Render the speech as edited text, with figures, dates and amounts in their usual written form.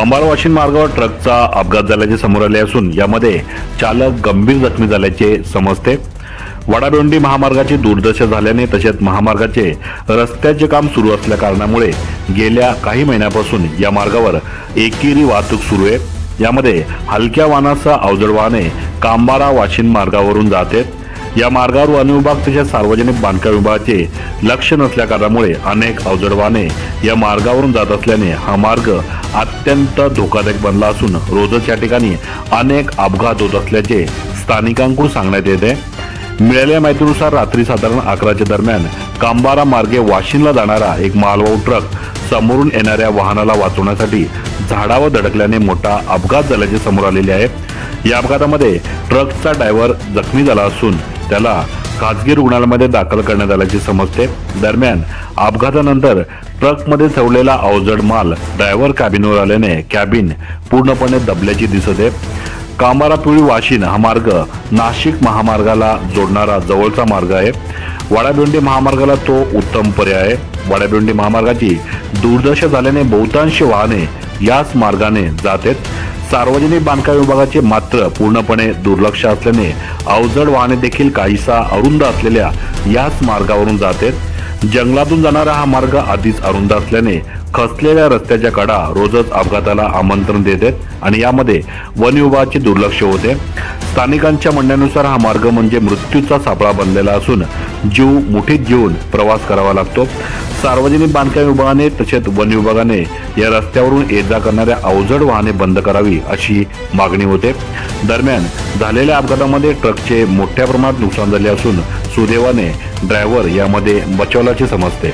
कंबाळ वाशिम मार्गावर ट्रकचा अपघात झाल्याचे समोर आले असून यामध्ये चालक गंभीर जखमी झाल्याचे समजते। वडाळबेंडी महामार्गाची दुर्दशा झाल्याने तसेच महामार्गाचे रस्त्याचे काम सुरू असल्या कारणामुळे गेल्या काही महिन्यापासून या मार्गावर एकेरी वाहतूक सुरू आहे। यामध्ये हलक्या वाहनासह अवजड वाहने कंबाळ वाशिम मार्गावरून जात आहेत। या मार्गावर वन विभाग तसेच सार्वजनिक बांधकाम विभागाचे लक्ष नसल्या कारणामुळे अनेक अवजड वाहने या मार्गावरून जात असल्याने हा मार्ग अत्यंत धोकादायक बनला असून रोजच या ठिकाणी अनेक अपघात होत असल्याचे स्थानिकांकडून सांगण्यात येते। मिळालेल्या माहितीनुसार रात्री साधारण 11च्या दरम्यान कंबाळ मार्गे वाशिमला जाणारा एक मालवाहू ट्रक समोरून येणाऱ्या वाहनाला वाचवण्यासाठी झाडावर धडकल्याने मोठा अपघात झाल्याचे समोर आलेले आहे। या अपघातामध्ये ट्रकचा ड्रायव्हर जखमी झाला असून त्याला खासगी रुग्णालयामध्ये दाखल करण्यात आल्याचे समजते। दरम्यान अपघातानंतर ट्रकमध्ये ठेवलेला अवजड माल ड्रायव्हर कॅबिनवर आल्याने कॅबिन पूर्णपणे दबल्याची दिसत आहे। कंबाळ वाशिम हा मार्ग नाशिक महामार्गाला जोडणारा जवळचा मार्ग आहे। वडाळबेंडी महामार्गाला तो उत्तम पर्याय आहे। वडाळबेंडी महामार्गाची दुर्दशा झाल्याने बहुतांश वाहने याच मार्गाने जात आहेत। सार्वजनिक बांधकाम विभागाचे मात्र पूर्णपणे दुर्लक्ष असल्याने अवजड वाहने देखील काहीसा अरुंद असलेल्या याच मार्गावरून जात आहेत। जंगलातून जाणारा हा मार्ग आधीच अरुंद असल्याने खचलेल्या रस्त्याच्या कडा रोजच अपघाताला आमंत्रण देत आहेत आणि यामध्ये वन विभागाचे दुर्लक्ष होते। स्थानिकांच्या म्हणण्यानुसार हा मार्ग म्हणजे मृत्यूचा सापळा बनलेला असून जीव मुठीत घेऊन प्रवास करावा लागतो। सार्वजनिक बांधकाम विभागाने तसेच वन विभागाने या रस्त्यावरून ये जा करणाऱ्या अवजड वाहने बंद करावी अशी मागणी होते। दरम्यान झालेल्या अपघातामध्ये ट्रकचे मोठ्या प्रमाणात नुकसान झाले असून सुदैवाने ड्रायव्हर यामध्ये बचावल्याचे समजते।